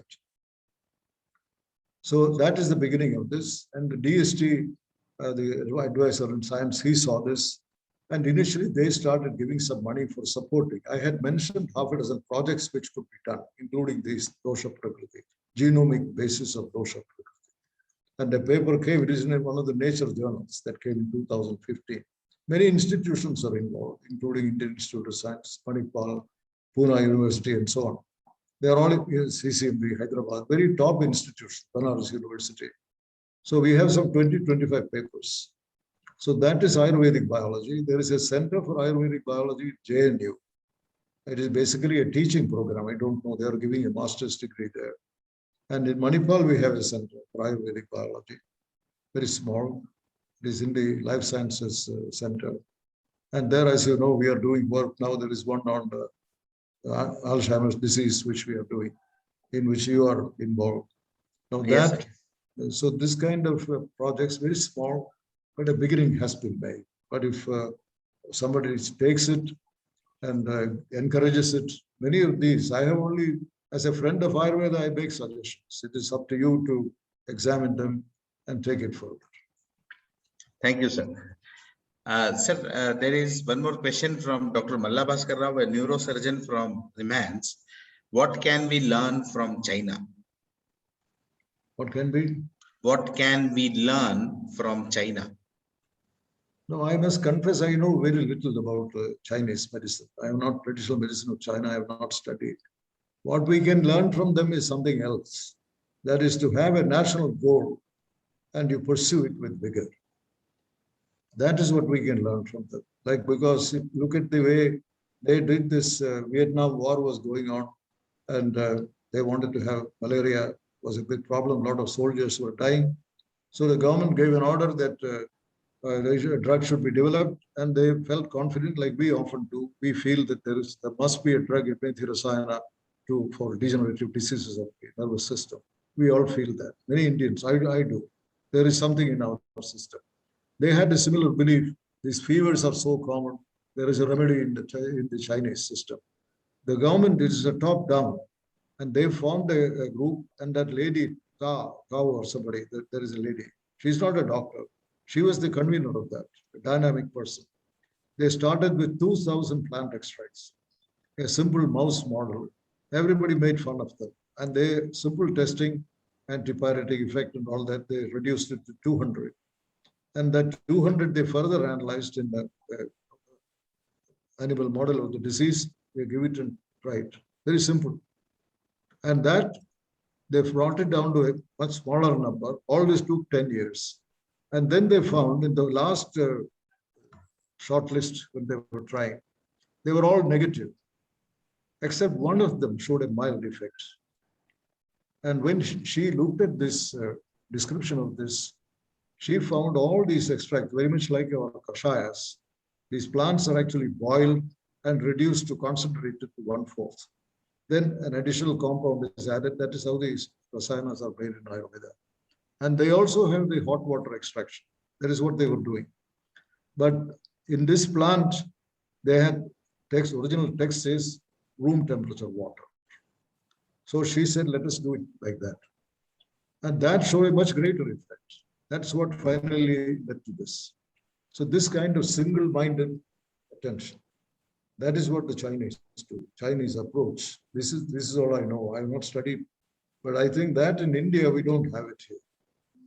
So that is the beginning of this. And the DST, the advisor in science, he saw this. And initially they started giving some money for supporting. I had mentioned half a dozen projects which could be done, including these dosha prakriti, genomic basis of dosha prakriti. And the paper came, it is in one of the Nature journals that came in 2015. Many institutions are involved, including Indian Institute of Science, Manipal, Pune University, and so on. They are all in CCMB, Hyderabad, very top institutions, Banaras University. So we have some 20-25 papers. So that is Ayurvedic biology. There is a Center for Ayurvedic Biology, JNU. It is basically a teaching program. I don't know, they are giving a master's degree there. And in Manipal, we have a Center for Ayurvedic Biology, very small. It is in the Life Sciences Center. And there, as you know, we are doing work now. There is one on Alzheimer's disease, which we are doing, in which you are involved. Now that, yes. So this kind of projects, very small, but a beginning has been made. But if somebody takes it and encourages it, many of these, I have only, as a friend of Ayurveda, I make suggestions. It is up to you to examine them and take it further. Thank you, sir. Sir, there is one more question from Dr. Malla Bhaskar Rao, a neurosurgeon from Remans. What can we learn from China? What can be? What can we learn from China? No, I must confess, I know very little about Chinese medicine. I have not traditional medicine of China. I have not studied. What we can learn from them is something else. That is to have a national goal and you pursue it with vigor. That is what we can learn from them. Like, because look at the way they did this, Vietnam War was going on and they wanted to have malaria was a big problem. A lot of soldiers were dying. So the government gave an order that a drug should be developed, and they felt confident, like we often do. We feel that there must be a drug, Tirosayana, for degenerative diseases of the nervous system. We all feel that. Many Indians, I do. There is something in our system. They had a similar belief. These fevers are so common. There is a remedy in the Chinese system. The government is a top down, and they formed a group. And that lady, Gao or somebody, there is a lady. She's not a doctor. She was the convener of that, a dynamic person. They started with 2,000 plant extracts, a simple mouse model. Everybody made fun of them. And they, simple testing, antipyretic effect and all that, they reduced it to 200. And that 200 they further analyzed in the animal model of the disease. They give it and try it. Very simple. And that, they brought it down to a much smaller number. All this took 10 years. And then they found in the last shortlist when they were trying, they were all negative, except one of them showed a mild effect. And when she looked at this description of this, she found all these extracts, very much like our kashayas. These plants are actually boiled and reduced to concentrated to 1/4. Then an additional compound is added. That is how these rasayanas are made in Ayurveda. And they also have the hot water extraction. That is what they were doing. But in this plant, they had text, original text says room temperature water. So she said, let us do it like that. And that showed a much greater effect. That's what finally led to this. So this kind of single-minded attention, that is what the Chinese do, Chinese approach. This is all I know. I have not studied, but I think that in India, we don't have it here.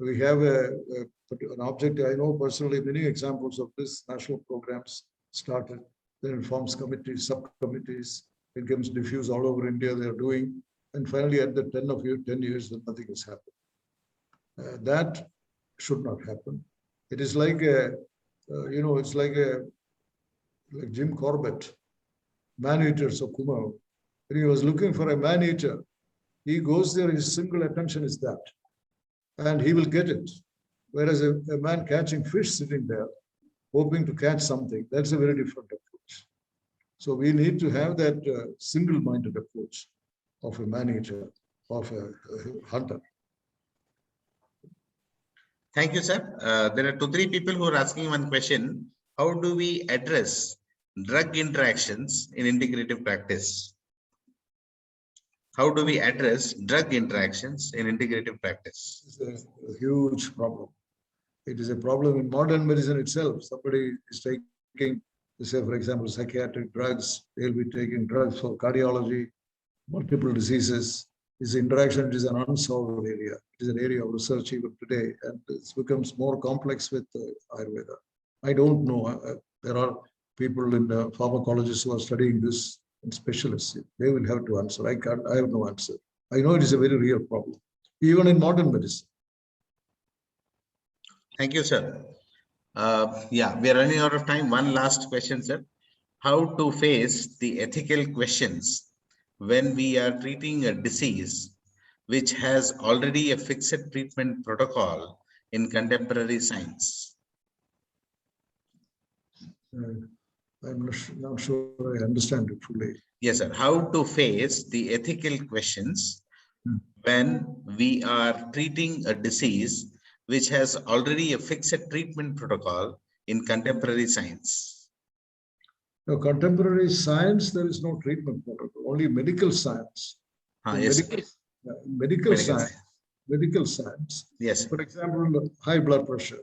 We have an object, I know personally many examples of this, national programs started, then it forms committees, subcommittees, It becomes diffuse all over India. They are doing, and finally at the 10 years, nothing has happened. That should not happen. It is like it's like Jim Corbett, man-eaters of Kumaon. When he was looking for a man-eater, he goes there, his single attention is that, and he will get it. Whereas a man catching fish sitting there, hoping to catch something, that's a very different approach. So we need to have that single-minded approach of a man-eater, of a hunter. Thank you, sir. There are 2-3 people who are asking one question. How do we address drug interactions in integrative practice? How do we address drug interactions in integrative practice? It's a huge problem. It is a problem in modern medicine itself. Somebody is taking, say, for example, psychiatric drugs. They'll be taking drugs for cardiology, multiple diseases. This interaction, it is an unsolved area. It is an area of research even today, and it becomes more complex with Ayurveda. I don't know. There are people in the pharmacologists who are studying this, and specialists. They will have to answer. I have no answer. I know it is a very real problem, even in modern medicine. Thank you, sir. Yeah, we are running out of time. One last question, sir. How to face the ethical questions when we are treating a disease which has already a fixed treatment protocol in contemporary science? I'm not sure I understand it fully. Yes, sir. How to face the ethical questions when we are treating a disease which has already a fixed treatment protocol in contemporary science? Now, contemporary science, there is no treatment protocol, only medical science. Yes, Medical science. Yes. For example, high blood pressure.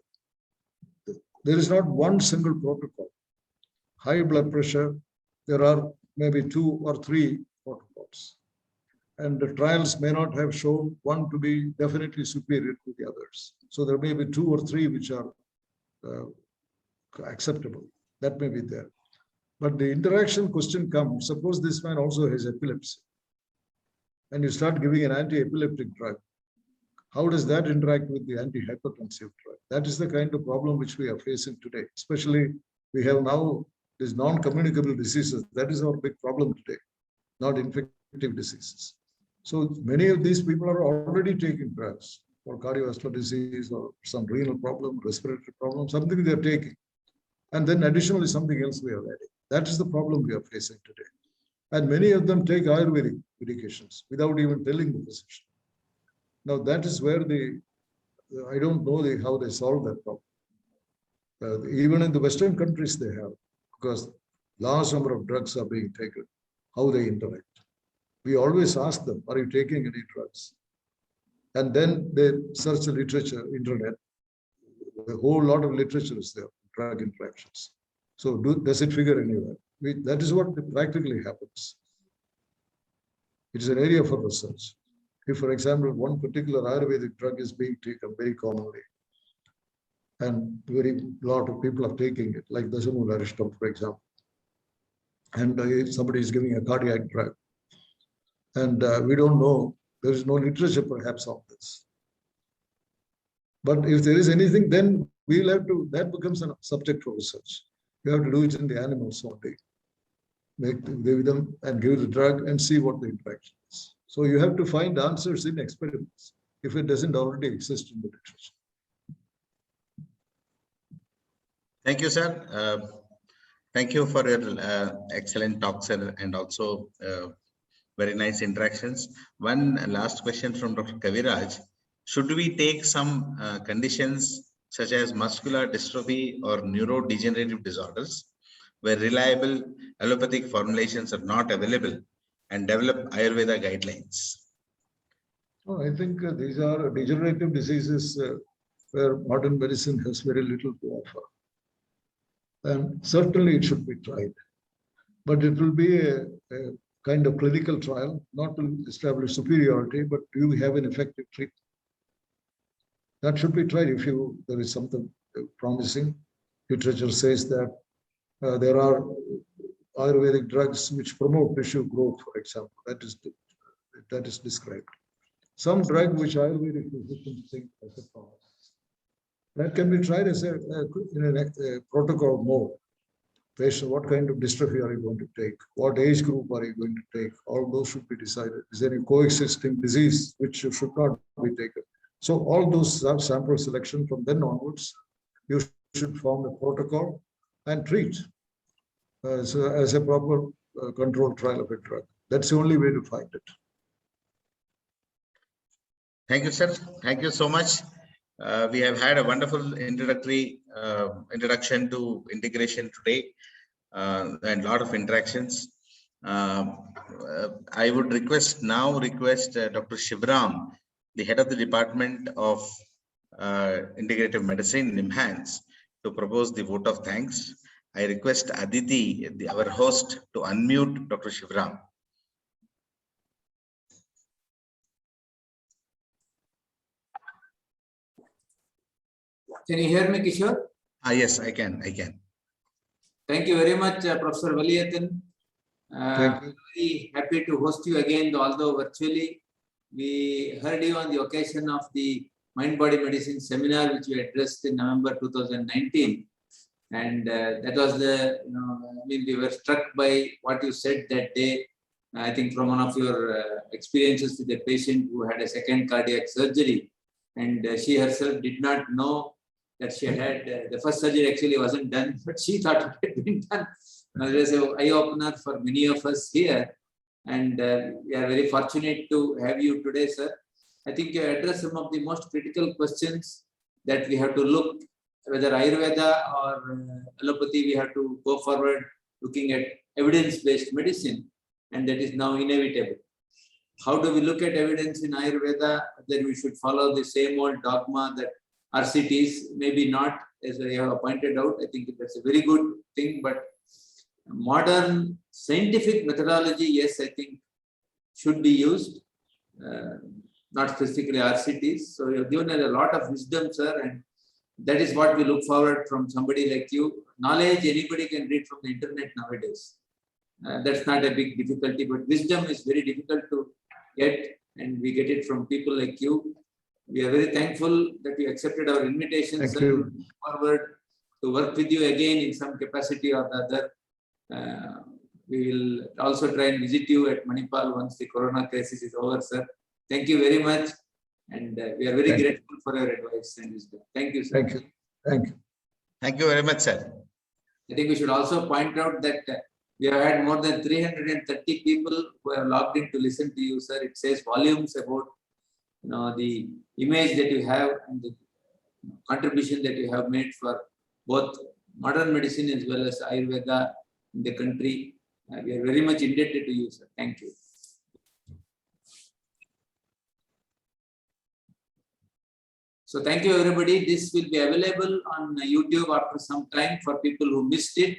There is not one single protocol. High blood pressure, there are maybe 2 or 3 protocols. And the trials may not have shown one to be definitely superior to the others. So there may be 2 or 3 which are acceptable. That may be there. But the interaction question comes, suppose this man also has epilepsy, and you start giving an anti-epileptic drug. How does that interact with the anti-hypertensive drug? That is the kind of problem which we are facing today. Especially, we have now these non-communicable diseases. That is our big problem today, not infective diseases. So many of these people are already taking drugs for cardiovascular disease or some renal problem, respiratory problem, something they are taking. And then additionally, something else we are adding. That is the problem we are facing today. And many of them take Ayurvedic medications without even telling the physician. Now, that is where I don't know how they solve that problem. Even in the Western countries, they have, because large number of drugs are being taken, how they interact. We always ask them, are you taking any drugs? And then they search the literature, internet. A whole lot of literature is there, drug interactions. So does it figure anywhere? That is what practically happens. It is an area for research. If, for example, one particular Ayurvedic drug is being taken very commonly, and very lot of people are taking it, like Dasamula Arishtam, for example, and if somebody is giving a cardiac drug, and we don't know, there is no literature perhaps on this. But if there is anything, then we'll have to, that becomes a subject for research. You have to do it in the animals only. Give them and give the drug and see what the interaction is. So you have to find answers in experiments if it doesn't already exist in the literature. Thank you, sir. Thank you for your excellent talks and also very nice interactions. One last question from Dr. Kaviraj. Should we take some conditions such as muscular dystrophy or neurodegenerative disorders where reliable allopathic formulations are not available and develop Ayurveda guidelines? Oh, I think these are degenerative diseases where modern medicine has very little to offer. And certainly it should be tried. But it will be a kind of clinical trial, not to establish superiority, but do we have an effective treatment? That should be tried if there is something promising. Literature says that there are Ayurvedic drugs which promote tissue growth, for example. That is described. Some drug which Ayurvedic physicians think as a cause. That can be tried as in a protocol mode. Patient, what kind of dystrophy are you going to take? What age group are you going to take? All those should be decided. Is there any coexisting disease which should not be taken? So all those sample selection from then onwards, you should form a protocol and treat as a proper controlled trial of a drug. That's the only way to find it. Thank you, sir. Thank you so much. We have had a wonderful introduction to integration today and a lot of interactions. I would now request Dr. Shivram, the head of the Department of Integrative Medicine, NIMHANS, to propose the vote of thanks. I request Aditi, our host, to unmute Dr. Shivram. Can you hear me, Kishore? Yes, I can. Thank you very much, Professor Valiyathan. Thank you. Very happy to host you again, although virtually. We heard you on the occasion of the Mind-Body Medicine seminar, which we addressed in November 2019. And that was we were struck by what you said that day. I think from one of your experiences with a patient who had a second cardiac surgery. And she herself did not know that she had, the first surgery actually wasn't done, but she thought it had been done. It was an eye-opener for many of us here. And we are very fortunate to have you today, sir. I think you addressed some of the most critical questions that we have to look, whether Ayurveda or allopathy, we have to go forward looking at evidence-based medicine, and that is now inevitable. How do we look at evidence in Ayurveda? Then we should follow the same old dogma that RCTs, maybe not, as I have pointed out. I think that's a very good thing, but modern scientific methodology, yes, I think should be used, not specifically RCTs. So you have given us a lot of wisdom, sir, and that is what we look forward from somebody like you. Knowledge, anybody can read from the internet nowadays. That's not a big difficulty, but wisdom is very difficult to get, and we get it from people like you. We are very thankful that you accepted our invitation, Thank sir. you. Forward to work with you again in some capacity or the other. We will also try and visit you at Manipal once the corona crisis is over, sir. Thank you very much. And we are very grateful for your advice and wisdom. Thank you, sir. Thank you. Thank you. Thank you very much, sir. I think we should also point out that we have had more than 330 people who have logged in to listen to you, sir. It says volumes about the image that you have and the contribution that you have made for both modern medicine as well as Ayurveda in the country. We are very much indebted to you, sir. Thank you. So thank you, everybody. This will be available on YouTube after some time for people who missed it.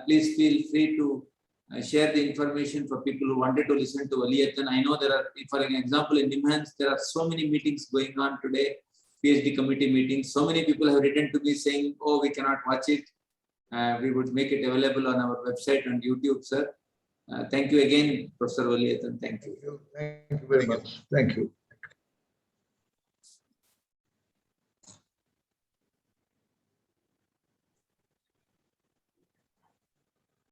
Please feel free to share the information for people who wanted to listen to Valiyathan. I know there are, for example, in NIMHANS, there are so many meetings going on today, PhD committee meetings. So many people have written to me saying, oh, we cannot watch it. We would make it available on our website on YouTube, sir. Thank you again, Professor Valiyathan. Thank you. Thank you very much. Thank you.